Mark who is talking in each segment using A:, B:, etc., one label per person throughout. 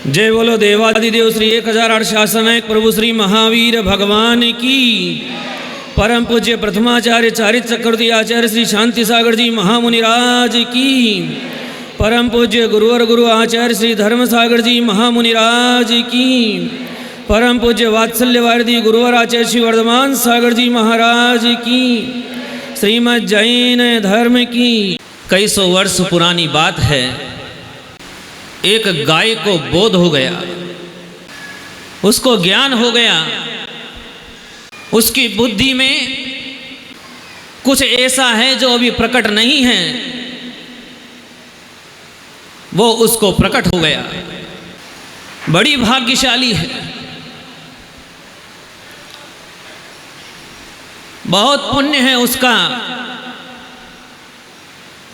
A: जय बोलो देवादिदेव श्री 1008 शासनायक प्रभु श्री महावीर भगवान की। परम पूज्य प्रथमाचार्य चारित्र चक्रवर्ती आचार्य श्री शांति सागर जी महामुनिराज की। परम पूज्य गुरुवर गुरु आचार्य श्री धर्म सागर जी महामुनिराज की। परम पूज्य वात्सल्य वारदी गुरुवर आचार्य श्री वर्धमान सागर जी महाराज की। श्रीमद् जैन धर्म की। कई सौ वर्ष पुरानी बात है, एक गाय को बोध हो गया, उसको ज्ञान हो गया, उसकी बुद्धि में कुछ ऐसा है जो अभी प्रकट नहीं है, वो उसको प्रकट हो गया। बड़ी भाग्यशाली है, बहुत पुण्य है उसका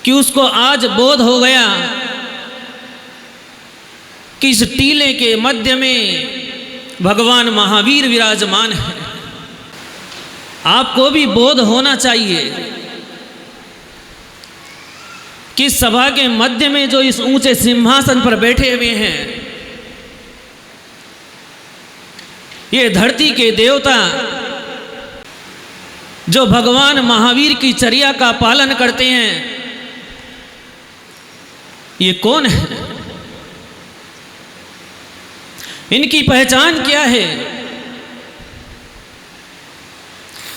A: कि उसको आज बोध हो गया कि इस टीले के मध्य में भगवान महावीर विराजमान है। आपको भी बोध होना चाहिए कि सभा के मध्य में जो इस ऊंचे सिंहासन पर बैठे हुए हैं, ये धरती के देवता जो भगवान महावीर की चर्या का पालन करते हैं, ये कौन है? इनकी पहचान क्या है?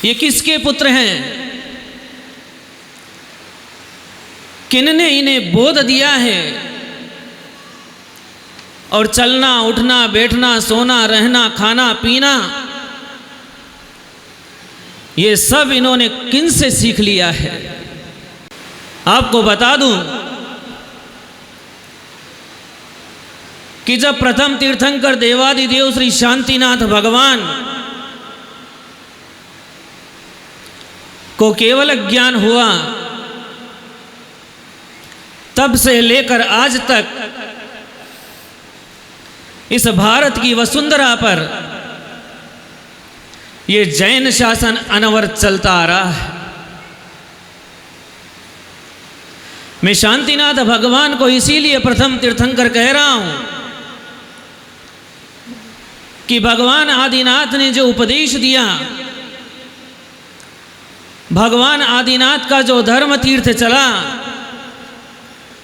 A: ये किसके पुत्र हैं? किन्ने इन्हें बोध दिया है? और चलना उठना बैठना सोना रहना खाना पीना ये सब इन्होंने किन से सीख लिया है? आपको बता दूं कि जब प्रथम तीर्थंकर देवादिदेव श्री शांतिनाथ भगवान को केवल ज्ञान हुआ, तब से लेकर आज तक इस भारत की वसुंधरा पर यह जैन शासन अनवरत चलता आ रहा है। मैं शांतिनाथ भगवान को इसीलिए प्रथम तीर्थंकर कह रहा हूं कि भगवान आदिनाथ ने जो उपदेश दिया, भगवान आदिनाथ का जो धर्म तीर्थ चला,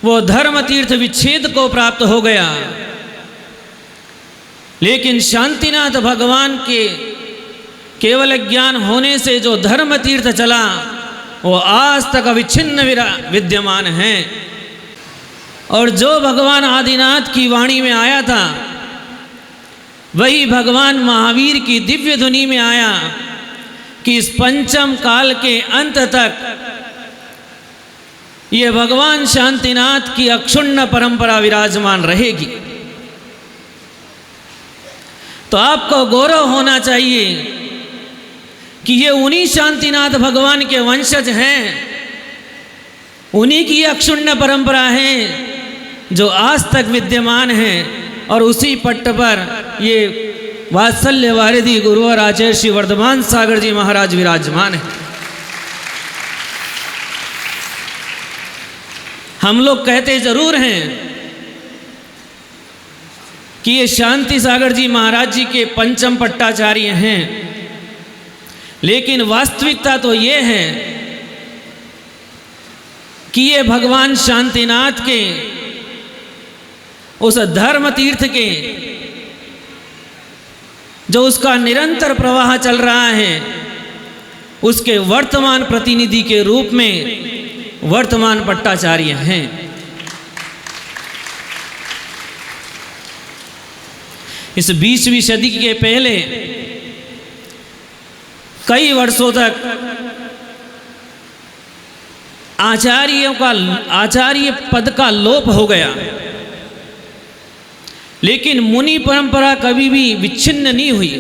A: वो धर्म तीर्थ विच्छेद को प्राप्त हो गया। लेकिन शांतिनाथ भगवान के केवल ज्ञान होने से जो धर्म तीर्थ चला, वो आज तक अविच्छिन्न विद्यमान है। और जो भगवान आदिनाथ की वाणी में आया था, वही भगवान महावीर की दिव्य ध्वनि में आया कि इस पंचम काल के अंत तक ये भगवान शांतिनाथ की अक्षुण्ण परंपरा विराजमान रहेगी। तो आपको गौरव होना चाहिए कि ये उन्हीं शांतिनाथ भगवान के वंशज हैं, उन्हीं की अक्षुण्ण परंपरा है जो आज तक विद्यमान है। और उसी पट्ट पर ये वात्सल्य वारिधि गुरुवर आचार्य श्री वर्धमान सागर जी महाराज विराजमान है। हम लोग कहते जरूर हैं कि ये शांति सागर जी महाराज जी के पंचम पट्टाचार्य हैं, लेकिन वास्तविकता तो ये है कि ये भगवान शांतिनाथ के उस धर्म तीर्थ के जो उसका निरंतर प्रवाह चल रहा है, उसके वर्तमान प्रतिनिधि के रूप में वर्तमान पट्टाचार्य हैं। इस 20वीं सदी के पहले कई वर्षों तक आचार्य पद का लोप हो गया, लेकिन मुनि परंपरा कभी भी विच्छिन्न नहीं हुई।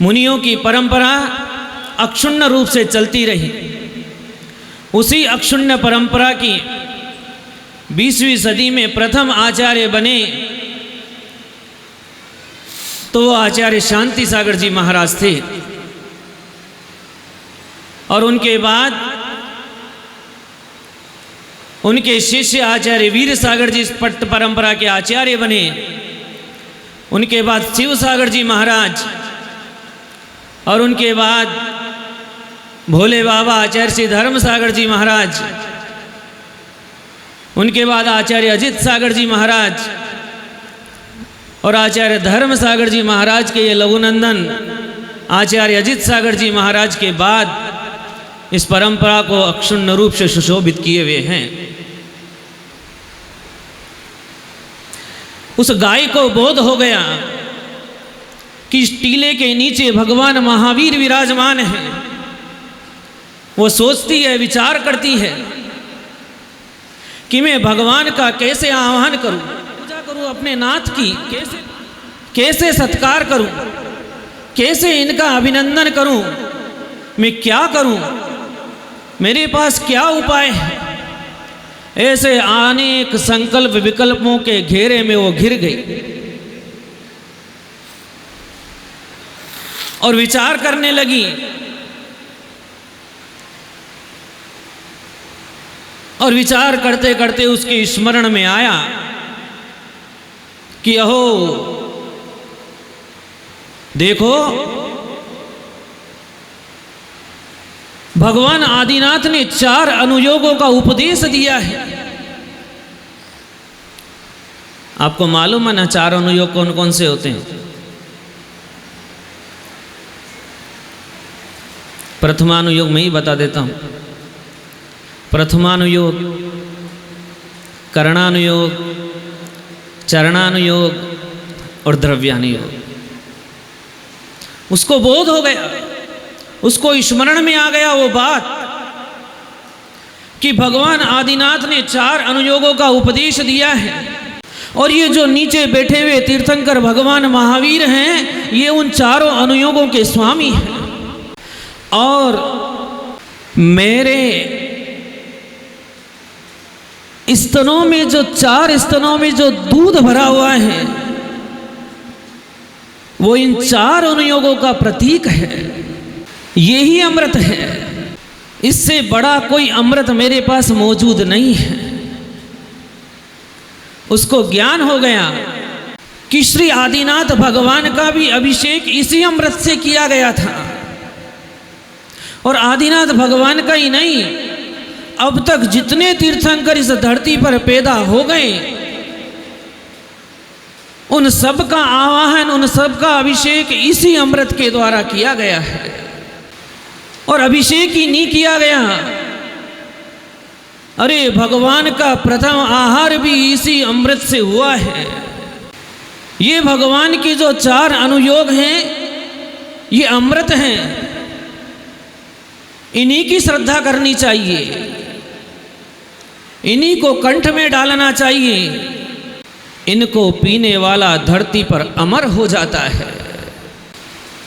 A: मुनियों की परंपरा अक्षुण्ण रूप से चलती रही। उसी अक्षुण्ण परंपरा की 20वीं सदी में प्रथम आचार्य बने तो वो आचार्य शांति सागर जी महाराज थे। और उनके बाद उनके शिष्य आचार्य वीर सागर जी इस पट्ट परंपरा के आचार्य बने। उनके बाद शिव सागर जी महाराज और उनके बाद भोले बाबा आचार्य श्री धर्म सागर जी महाराज, उनके बाद आचार्य अजित सागर जी महाराज और आचार्य धर्म सागर जी महाराज के ये लघुनंदन आचार्य अजित सागर जी महाराज के बाद इस परंपरा को अक्षुण्ण रूप से सुशोभित किए हुए हैं। उस गाय को बोध हो गया कि इस टीले के नीचे भगवान महावीर विराजमान है। वो सोचती है, विचार करती है कि मैं भगवान का कैसे आह्वान करूं, पूजा करूं अपने नाथ की, कैसे सत्कार करूं, कैसे इनका अभिनंदन करूं, मैं क्या करूं, मेरे पास क्या उपाय है। ऐसे अनेक संकल्प विकल्पों के घेरे में वो घिर गई और विचार करने लगी। और विचार करते करते उसके स्मरण में आया कि अहो देखो, भगवान आदिनाथ ने 4 अनुयोगों का उपदेश दिया है। आपको मालूम है ना 4 अनुयोग कौन कौन से होते हैं? प्रथमानुयोग में ही बता देता हूं। प्रथमानुयोग, करणानुयोग, चरणानुयोग और द्रव्यानुयोग। उसको बोध हो गया, उसको स्मरण में आ गया वो बात कि भगवान आदिनाथ ने 4 अनुयोगों का उपदेश दिया है और ये जो नीचे बैठे हुए तीर्थंकर भगवान महावीर हैं, ये उन 4 अनुयोगों के स्वामी हैं। और मेरे स्तनों में जो 4 स्तनों में जो दूध भरा हुआ है, वो इन 4 अनुयोगों का प्रतीक है। यही अमृत है, इससे बड़ा कोई अमृत मेरे पास मौजूद नहीं है। उसको ज्ञान हो गया कि श्री आदिनाथ भगवान का भी अभिषेक इसी अमृत से किया गया था। और आदिनाथ भगवान का ही नहीं, अब तक जितने तीर्थंकर इस धरती पर पैदा हो गए, उन सब का आवाहन, उन सब का अभिषेक इसी अमृत के द्वारा किया गया है। और अभिषेक ही नहीं किया गया, अरे भगवान का प्रथम आहार भी इसी अमृत से हुआ है। ये भगवान की जो 4 अनुयोग हैं, ये अमृत हैं, इन्हीं की श्रद्धा करनी चाहिए, इन्हीं को कंठ में डालना चाहिए। इनको पीने वाला धरती पर अमर हो जाता है।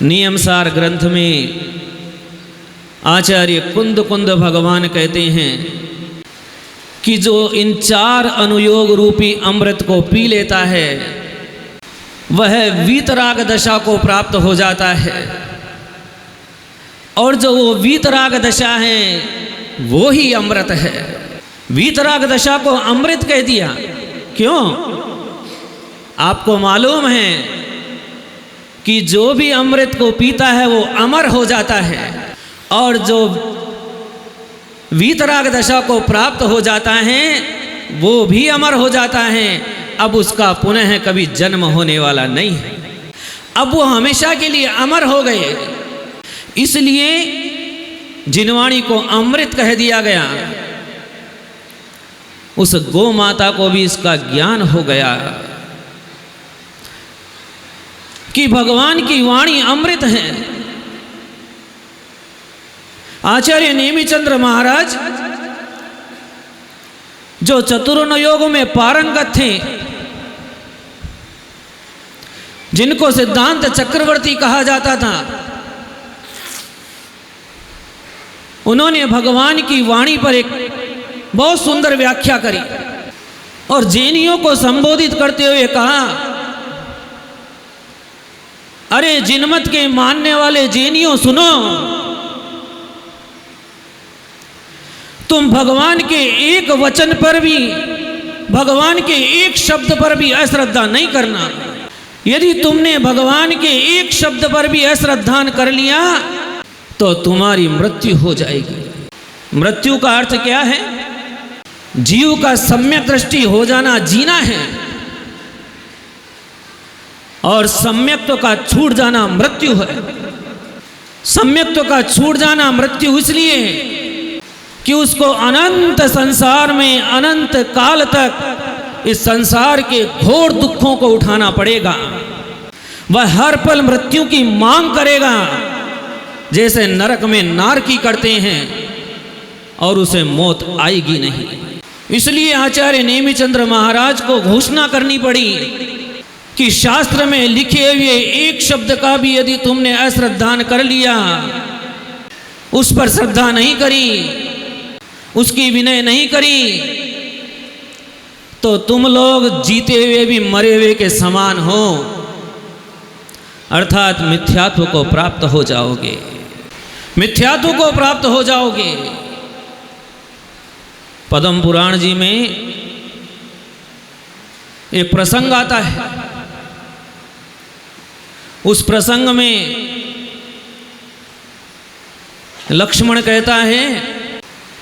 A: नियमसार ग्रंथ में आचार्य कुंद कुंद भगवान कहते हैं कि जो इन 4 अनुयोग रूपी अमृत को पी लेता है, वह वीतराग दशा को प्राप्त हो जाता है। और जो वो वीतराग दशा है, वो ही अमृत है। वीतराग दशा को अमृत कह दिया, क्यों? आपको मालूम है कि जो भी अमृत को पीता है वो अमर हो जाता है, और जो वीतराग दशा को प्राप्त हो जाता है वो भी अमर हो जाता है। अब उसका पुनः कभी जन्म होने वाला नहीं है, अब वो हमेशा के लिए अमर हो गए। इसलिए जिनवाणी को अमृत कह दिया गया। उस गौ माता को भी इसका ज्ञान हो गया कि भगवान की वाणी अमृत है। आचार्य नेमिचंद्र महाराज जो चतुर्नुयोगों में पारंगत थे, जिनको सिद्धांत चक्रवर्ती कहा जाता था, उन्होंने भगवान की वाणी पर एक बहुत सुंदर व्याख्या करी और जैनियों को संबोधित करते हुए कहा, अरे जिनमत के मानने वाले जैनियों सुनो, तुम भगवान के एक वचन पर भी, भगवान के एक शब्द पर भी अश्रद्धा नहीं करना। यदि तुमने भगवान के एक शब्द पर भी अश्रद्धा कर लिया तो तुम्हारी मृत्यु हो जाएगी। मृत्यु का अर्थ क्या है? जीव का सम्यक दृष्टि हो जाना जीना है, और सम्यक्त्व का छूट जाना मृत्यु है। सम्यक्त्व का छूट जाना मृत्यु इसलिए कि उसको अनंत संसार में अनंत काल तक इस संसार के घोर दुखों को उठाना पड़ेगा। वह हर पल मृत्यु की मांग करेगा, जैसे नरक में नारकी करते हैं, और उसे मौत आएगी नहीं। इसलिए आचार्य नेमिचंद्र महाराज को घोषणा करनी पड़ी कि शास्त्र में लिखे हुए एक शब्द का भी यदि तुमने अश्रद्धा कर लिया, उस पर श्रद्धा नहीं करी, उसकी विनय नहीं करी, तो तुम लोग जीते हुए भी मरे हुए के समान हो, अर्थात मिथ्यात्व को प्राप्त हो जाओगे। मिथ्यात्व को प्राप्त हो जाओगे। पद्म पुराण जी में एक प्रसंग आता है। उस प्रसंग में लक्ष्मण कहता है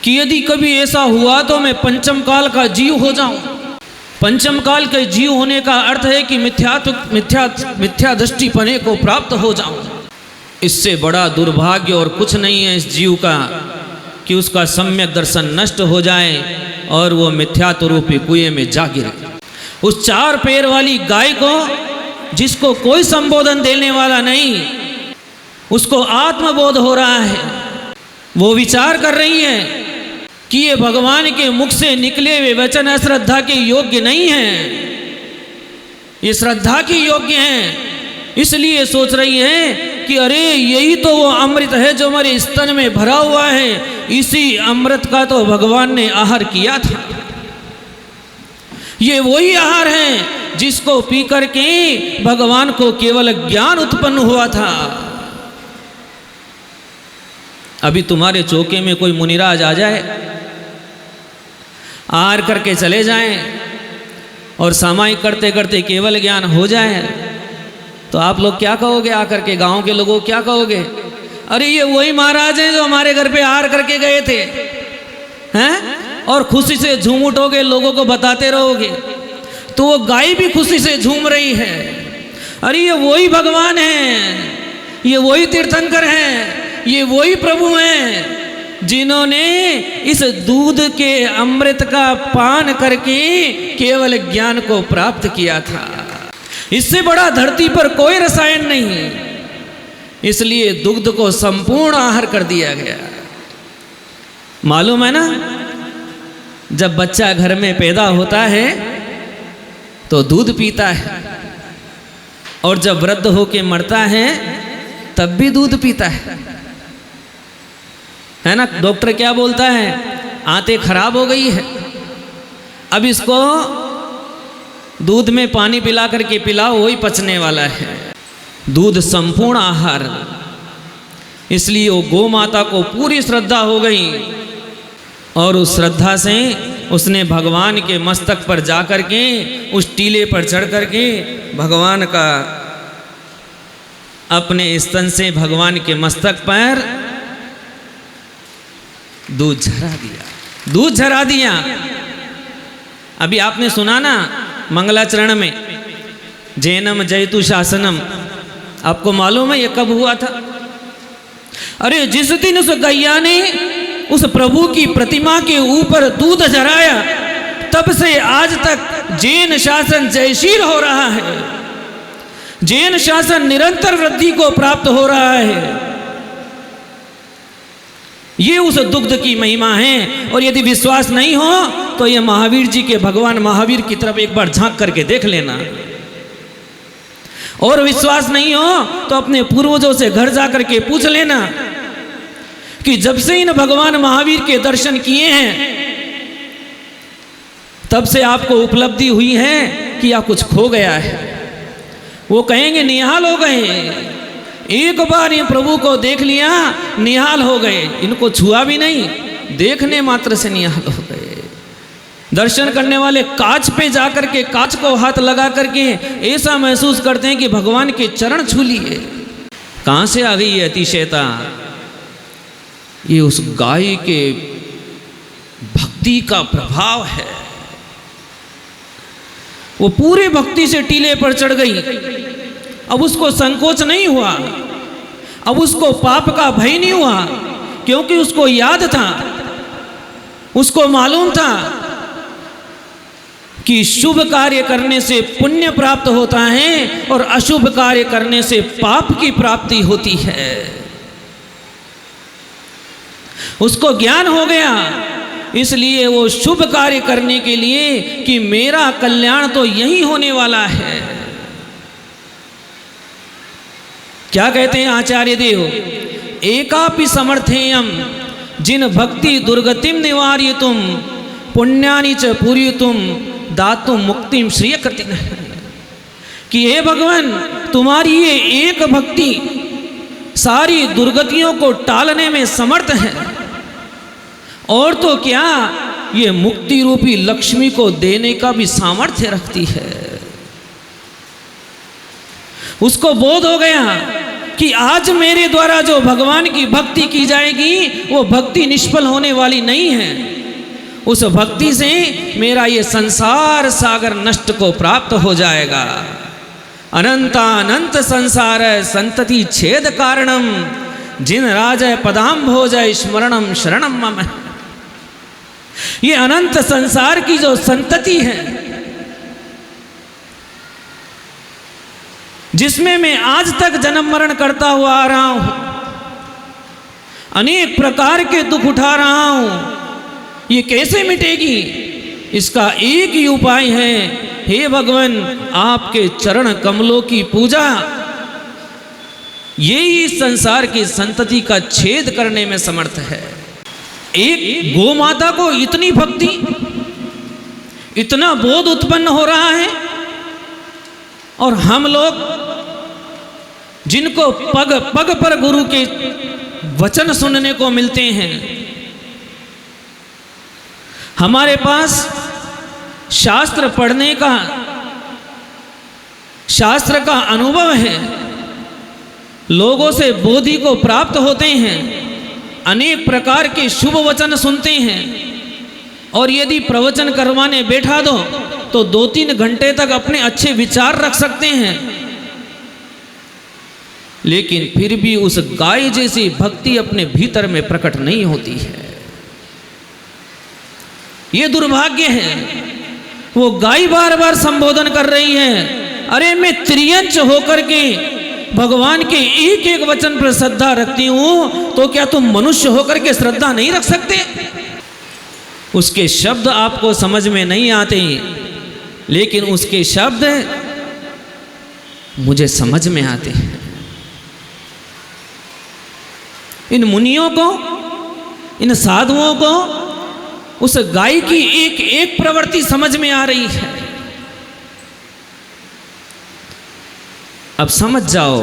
A: कि यदि कभी ऐसा हुआ तो मैं पंचम काल का जीव हो जाऊं। पंचम काल के जीव होने का अर्थ है कि मिथ्या दृष्टिपने को प्राप्त हो जाऊं। इससे बड़ा दुर्भाग्य और कुछ नहीं है इस जीव का कि उसका सम्यक दर्शन नष्ट हो जाए और वो मिथ्यात्व रूपी कुएं में जा गिरे। उस 4 पैर वाली गाय को, जिसको कोई संबोधन देने वाला नहीं, उसको आत्मबोध हो रहा है। वो विचार कर रही है कि ये भगवान के मुख से निकले हुए वचन अश्रद्धा के योग्य नहीं हैं, ये श्रद्धा के योग्य हैं। इसलिए सोच रही है कि अरे यही तो वो अमृत है जो हमारे स्तन में भरा हुआ है, इसी अमृत का तो भगवान ने आहार किया था। ये वही आहार है जिसको पी करके भगवान को केवल ज्ञान उत्पन्न हुआ था। अभी तुम्हारे चौके में कोई मुनिराज आ जाए, आहार करके चले जाएं और सामायिक करते करते केवल ज्ञान हो जाए, तो आप लोग क्या कहोगे? आकर के गांव के लोगों क्या कहोगे? अरे ये वही महाराज हैं जो हमारे घर पे आहार करके गए थे, हैं? और खुशी से झूम उठोगे, लोगों को बताते रहोगे, तो वो गाय भी खुशी से झूम रही है। अरे ये वही भगवान हैं, ये वही तीर्थंकर हैं, ये वही प्रभु हैं जिन्होंने इस दूध के अमृत का पान करके केवल ज्ञान को प्राप्त किया था। इससे बड़ा धरती पर कोई रसायन नहीं, इसलिए दुग्ध को संपूर्ण आहार कर दिया गया। मालूम है ना, जब बच्चा घर में पैदा होता है तो दूध पीता है, और जब वृद्ध होके मरता है तब भी दूध पीता है ना। डॉक्टर क्या बोलता है? आंतें खराब हो गई है, अब इसको दूध में पानी पिला करके पिलाओ, वही पचने वाला है। दूध संपूर्ण आहार। इसलिए वो गौ माता को पूरी श्रद्धा हो गई, और उस श्रद्धा से उसने भगवान के मस्तक पर जा कर के, उस टीले पर चढ़ कर के भगवान का अपने स्तन से भगवान के मस्तक पर दूध झरा दिया। दूध झरा दिया। अभी आपने सुना ना मंगलाचरण में, जैनम जयतु शासनम, आपको मालूम है ये कब हुआ था? अरे जिस दिन उस गैया ने उस प्रभु की प्रतिमा के ऊपर दूध झराया, तब से आज तक जैन शासन जयशील हो रहा है। जैन शासन निरंतर वृद्धि को प्राप्त हो रहा है। ये उस दुग्ध की महिमा है। और यदि विश्वास नहीं हो तो ये महावीर जी के, भगवान महावीर की तरफ एक बार झांक करके देख लेना। और विश्वास नहीं हो तो अपने पूर्वजों से घर जाकर के पूछ लेना कि जब से इन भगवान महावीर के दर्शन किए हैं तब से आपको उपलब्धि हुई है कि या कुछ खो गया है। वो कहेंगे निहाल हो गए, एक बार ये प्रभु को देख लिया निहाल हो गए, इनको छुआ भी नहीं, देखने मात्र से निहाल हो गए। दर्शन करने वाले कांच पे जाकर के कांच को हाथ लगा करके ऐसा महसूस करते हैं कि भगवान के चरण छू लिए। कहां से आ गई ये अतिशयता? ये उस गाय के भक्ति का प्रभाव है। वो पूरे भक्ति से टीले पर चढ़ गई। अब उसको संकोच नहीं हुआ, अब उसको पाप का भय नहीं हुआ, क्योंकि उसको याद था, उसको मालूम था कि शुभ कार्य करने से पुण्य प्राप्त होता है और अशुभ कार्य करने से पाप की प्राप्ति होती है। उसको ज्ञान हो गया, इसलिए वो शुभ कार्य करने के लिए कि मेरा कल्याण तो यही होने वाला है। क्या कहते हैं आचार्य देव? एकापि समर्थेयम जिन भक्ति दुर्गतिम निवार्यतुम पुण्यानि च पूर्यतुम दातुम मुक्तिम श्रेय कृति। कि हे भगवान, तुम्हारी ये एक भक्ति सारी दुर्गतियों को टालने में समर्थ है, और तो क्या ये मुक्ति रूपी लक्ष्मी को देने का भी सामर्थ्य रखती है। उसको बोध हो गया कि आज मेरे द्वारा जो भगवान की भक्ति की जाएगी वो भक्ति निष्फल होने वाली नहीं है। उस भक्ति से मेरा ये संसार सागर नष्ट को प्राप्त हो जाएगा। अनंतानंत संसार संतति छेद कारणम जिन राजय पदाम भोजय स्मरणम शरणम मम। ये अनंत संसार की जो संतति है, जिसमें मैं आज तक जन्म मरण करता हुआ आ रहा हूं, अनेक प्रकार के दुख उठा रहा हूं, ये कैसे मिटेगी? इसका एक ही उपाय है, हे भगवान आपके चरण कमलों की पूजा। यही संसार की संतति का छेद करने में समर्थ है। एक गौ माता को इतनी भक्ति, इतना बोध उत्पन्न हो रहा है, और हम लोग जिनको पग पग पर गुरु के वचन सुनने को मिलते हैं, हमारे पास शास्त्र पढ़ने का, शास्त्र का अनुभव है, लोगों से बोधि को प्राप्त होते हैं, अनेक प्रकार के शुभ वचन सुनते हैं, और यदि प्रवचन करवाने बैठा दो तो 2-3 घंटे तक अपने अच्छे विचार रख सकते हैं, लेकिन फिर भी उस गाय जैसी भक्ति अपने भीतर में प्रकट नहीं होती है। ये दुर्भाग्य है। वो गाय बार बार संबोधन कर रही है, अरे मैं त्रियंच होकर के भगवान के एक एक वचन पर श्रद्धा रखती हूं, तो क्या तुम मनुष्य होकर के श्रद्धा नहीं रख सकते? उसके शब्द आपको समझ में नहीं आते, लेकिन उसके शब्द मुझे समझ में आते हैं। इन मुनियों को, इन साधुओं को उस गाय की एक एक प्रवृत्ति समझ में आ रही है। अब समझ जाओ,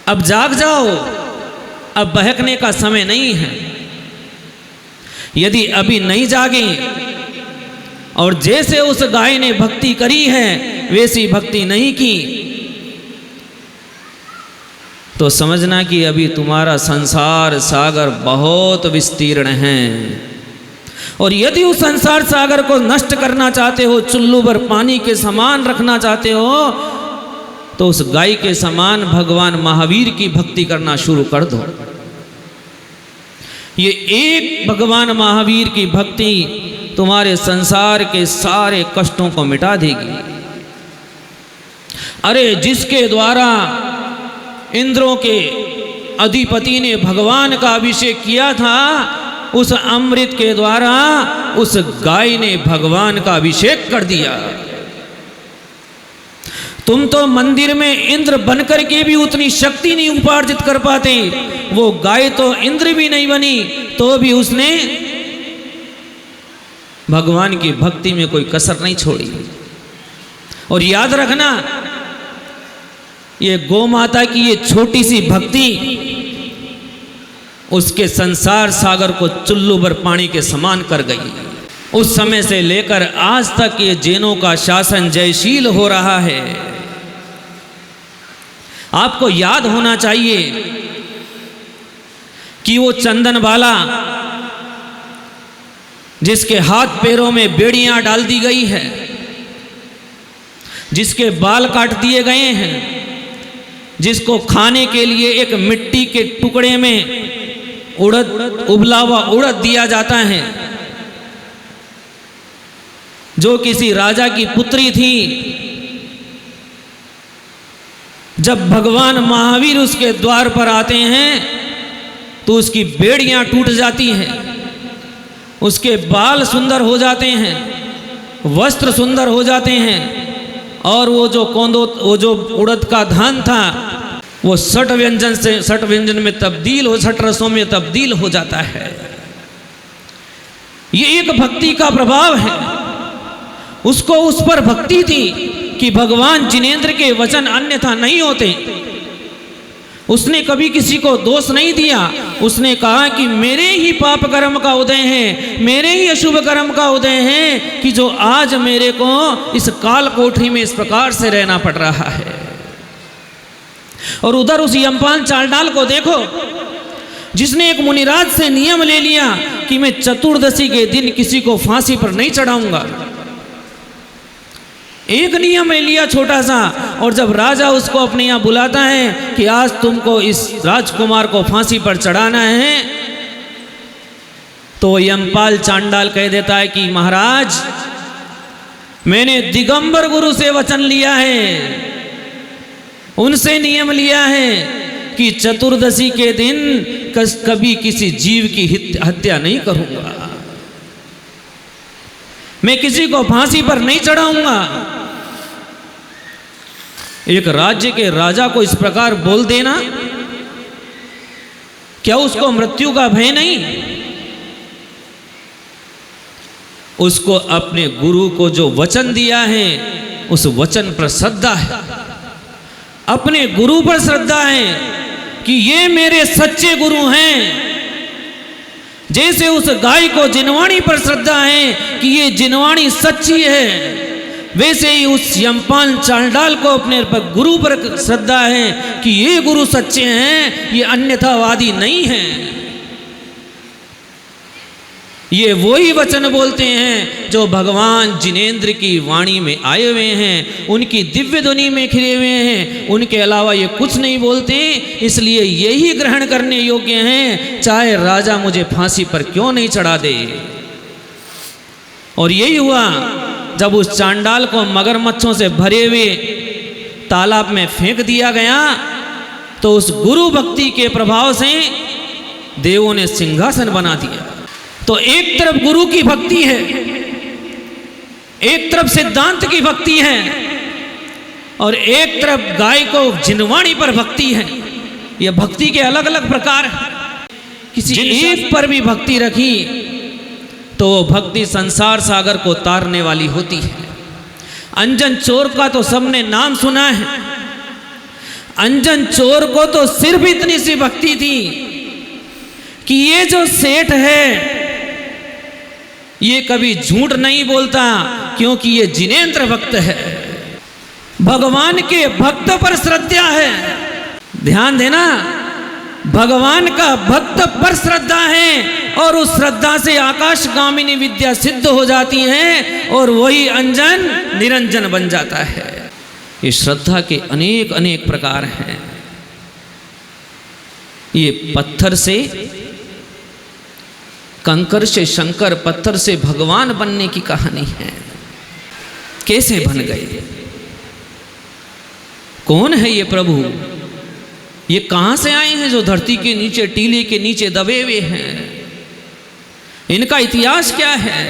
A: अब जाग जाओ, अब बहकने का समय नहीं है। यदि अभी नहीं जागे और जैसे उस गाय ने भक्ति करी है वैसी भक्ति नहीं की, तो समझना कि अभी तुम्हारा संसार सागर बहुत विस्तीर्ण है, और यदि उस संसार सागर को नष्ट करना चाहते हो, चुल्लू भर पानी के समान रखना चाहते हो, तो उस गाय के समान भगवान महावीर की भक्ति करना शुरू कर दो। ये एक भगवान महावीर की भक्ति तुम्हारे संसार के सारे कष्टों को मिटा देगी। अरे जिसके द्वारा इंद्रों के अधिपति ने भगवान का अभिषेक किया था, उस अमृत के द्वारा उस गाय ने भगवान का अभिषेक कर दिया। तुम तो मंदिर में इंद्र बनकर के भी उतनी शक्ति नहीं उपार्जित कर पाते, वो गाय तो इंद्र भी नहीं बनी, तो भी उसने भगवान की भक्ति में कोई कसर नहीं छोड़ी। और याद रखना, ये गौ माता की ये छोटी सी भक्ति उसके संसार सागर को चुल्लू भर पानी के समान कर गई। उस समय से लेकर आज तक ये जैनों का शासन जयशील हो रहा है। आपको याद होना चाहिए कि वो चंदन बाला जिसके हाथ पैरों में बेड़ियां डाल दी गई है, जिसके बाल काट दिए गए हैं, जिसको खाने के लिए एक मिट्टी के टुकड़े में उड़द, उबला हुआ उड़द दिया जाता है, जो किसी राजा की पुत्री थी, जब भगवान महावीर उसके द्वार पर आते हैं तो उसकी बेड़ियां टूट जाती हैं, उसके बाल सुंदर हो जाते हैं, वस्त्र सुंदर हो जाते हैं, और वो जो उड़द का धान था वो 60 व्यंजन में तब्दील हो, 60 रसों में तब्दील हो जाता है। ये एक भक्ति का प्रभाव है। उसको उस पर भक्ति थी कि भगवान जिनेंद्र के वचन अन्यथा नहीं होते। उसने कभी किसी को दोष नहीं दिया। उसने कहा कि मेरे ही पाप कर्म का उदय है, मेरे ही अशुभ कर्म का उदय है कि जो आज मेरे को इस काल कोठरी में इस प्रकार से रहना पड़ रहा है। और उधर उस यमपाल चांडाल को देखो, जिसने एक मुनिराज से नियम ले लिया कि मैं चतुर्दशी के दिन किसी को फांसी पर नहीं चढ़ाऊंगा। एक नियम ले लिया छोटा सा, और जब राजा उसको अपने यहाँ बुलाता है कि आज तुमको इस राजकुमार को फांसी पर चढ़ाना है, तो यमपाल चांडाल कह देता है कि महाराज, मैंने दिगंबर गुरु से वचन लिया है, उनसे नियम लिया है कि चतुर्दशी के दिन कभी किसी जीव की हत्या नहीं करूंगा, मैं किसी को फांसी पर नहीं चढ़ाऊंगा। एक राज्य के राजा को इस प्रकार बोल देना, क्या उसको मृत्यु का भय नहीं? उसको अपने गुरु को जो वचन दिया है उस वचन पर श्रद्धा है, अपने गुरु पर श्रद्धा है कि ये मेरे सच्चे गुरु हैं। जैसे उस गाय को जिनवाणी पर श्रद्धा है कि ये जिनवाणी सच्ची है, वैसे ही उस यमपाल चांडाल को अपने गुरु पर श्रद्धा है कि ये गुरु सच्चे हैं, ये अन्यथावादी नहीं हैं। ये वही वचन बोलते हैं जो भगवान जिनेंद्र की वाणी में आए हुए हैं, उनकी दिव्य ध्वनि में खिले हुए हैं। उनके अलावा ये कुछ नहीं बोलते, इसलिए यही ग्रहण करने योग्य हैं, चाहे राजा मुझे फांसी पर क्यों नहीं चढ़ा दे। और यही हुआ जब उस चांडाल को मगरमच्छों से भरे हुए तालाब में फेंक दिया गया, तो उस गुरु भक्ति के प्रभाव से देवों ने सिंहासन बना दिया। तो एक तरफ गुरु की भक्ति है, एक तरफ सिद्धांत की भक्ति है, और एक तरफ गाय को जिनवाणी पर भक्ति है। यह भक्ति के अलग अलग प्रकार हैं। किसी एक पर भी भक्ति रखी तो भक्ति संसार सागर को तारने वाली होती है। अंजन चोर का तो सबने नाम सुना है। अंजन चोर को तो सिर्फ इतनी सी भक्ति थी कि ये जो सेठ है ये कभी झूठ नहीं बोलता, क्योंकि ये जिनेंद्र भक्त है, भगवान के भक्त पर श्रद्धा है। ध्यान देना, भगवान का भक्त पर श्रद्धा है, और उस श्रद्धा से आकाशगामिनी विद्या सिद्ध हो जाती है, और वही अंजन निरंजन बन जाता है। ये श्रद्धा के अनेक अनेक प्रकार हैं। ये पत्थर से कंकर से शंकर, पत्थर से भगवान बनने की कहानी है। कैसे बन गए? कौन है ये प्रभु? ये कहां से आए हैं जो धरती के नीचे, टीले के नीचे दबे हुए हैं? इनका इतिहास क्या है?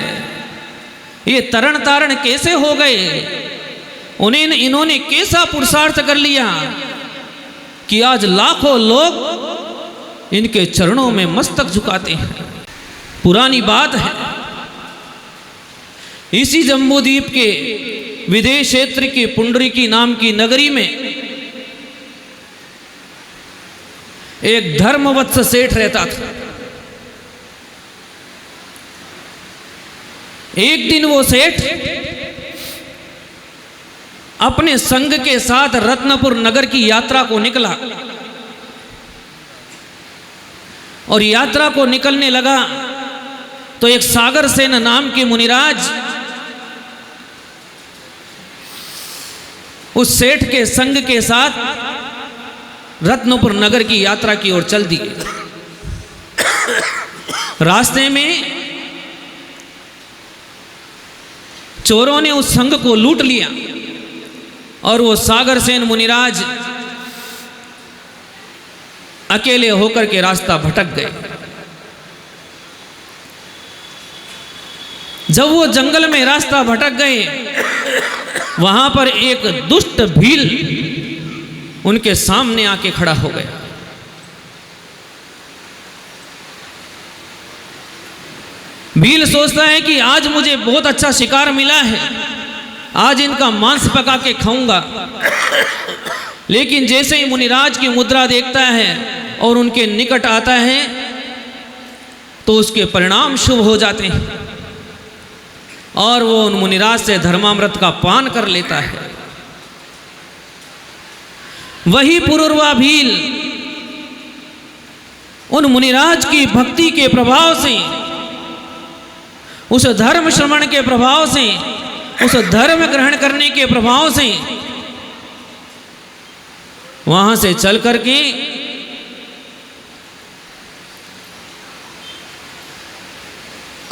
A: ये तरण तारण कैसे हो गए? इन्होंने कैसा पुरुषार्थ कर लिया कि आज लाखों लोग इनके चरणों में मस्तक झुकाते हैं? पुरानी बात है, इसी जम्बूद्वीप के विदेश क्षेत्र की पुंडरीकी नाम की नगरी में एक धर्मवत्स सेठ रहता था। एक दिन वो सेठ अपने संग के साथ रत्नपुर नगर की यात्रा को निकला और यात्रा को निकलने लगा तो एक सागर सेन नाम के मुनिराज उस सेठ के संग के साथ रत्नपुर नगर की यात्रा की ओर चल दिए। रास्ते में चोरों ने उस संग को लूट लिया और वो सागर सेन मुनिराज अकेले होकर के रास्ता भटक गए। जब वो जंगल में रास्ता भटक गए, वहां पर एक दुष्ट भील उनके सामने आके खड़ा हो गया। भील सोचता है कि आज मुझे बहुत अच्छा शिकार मिला है, आज इनका मांस पका के खाऊंगा। लेकिन जैसे ही मुनिराज की मुद्रा देखता है और उनके निकट आता है तो उसके परिणाम शुभ हो जाते हैं और वो उन मुनिराज से धर्मामृत का पान कर लेता है। वही पुरुरवा भील उन मुनिराज की भक्ति के प्रभाव से, उस धर्म श्रवण के प्रभाव से, उस धर्म ग्रहण करने के प्रभाव से वहां से चल करके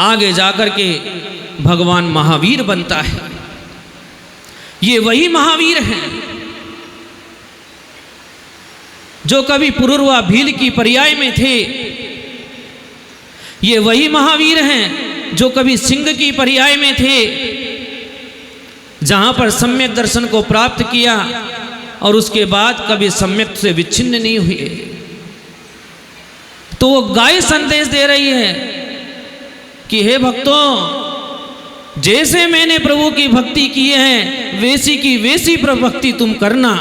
A: आगे जाकर के भगवान महावीर बनता है। ये वही महावीर हैं जो कभी पुरुरवा भील की पर्याय में थे। ये वही महावीर हैं जो कभी सिंह की पर्याय में थे, जहां पर सम्यक दर्शन को प्राप्त किया और उसके बाद कभी सम्यक से विच्छिन्न नहीं हुए। तो वो गाय संदेश दे रही है कि हे भक्तों, जैसे मैंने प्रभु की भक्ति की है वैसी की वैसी भक्ति तुम करना।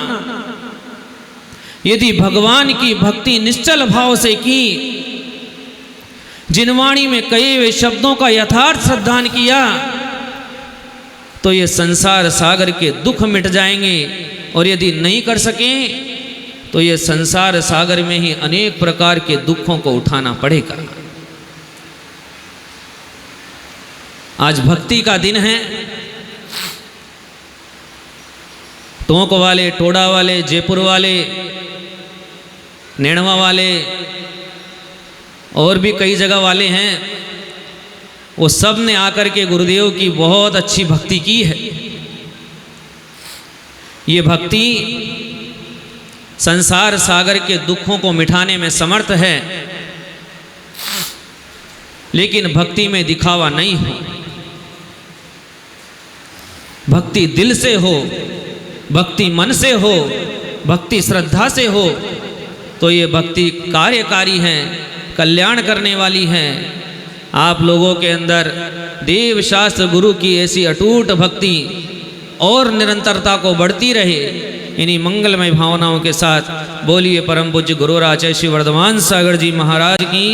A: यदि भगवान की भक्ति निश्चल भाव से की, जिनवाणी में कहे हुए शब्दों का यथार्थ श्रद्धान किया, तो ये संसार सागर के दुख मिट जाएंगे। और यदि नहीं कर सके तो ये संसार सागर में ही अनेक प्रकार के दुखों को उठाना पड़ेगा। आज भक्ति का दिन है। टोंक वाले, टोडा वाले, जयपुर वाले, नैणवा वाले और भी कई जगह वाले हैं, वो सब ने आकर के गुरुदेव की बहुत अच्छी भक्ति की है। ये भक्ति संसार सागर के दुखों को मिटाने में समर्थ है, लेकिन भक्ति में दिखावा नहीं हो। भक्ति दिल से हो, भक्ति मन से हो, भक्ति श्रद्धा से हो, तो ये भक्ति कार्यकारी है, कल्याण करने वाली है। आप लोगों के अंदर देव शास्त्र गुरु की ऐसी अटूट भक्ति और निरंतरता को बढ़ती रहे। इन्हीं मंगलमय भावनाओं के साथ बोलिए परम पूज्य गुरुराज श्री वर्धमान सागर जी महाराज की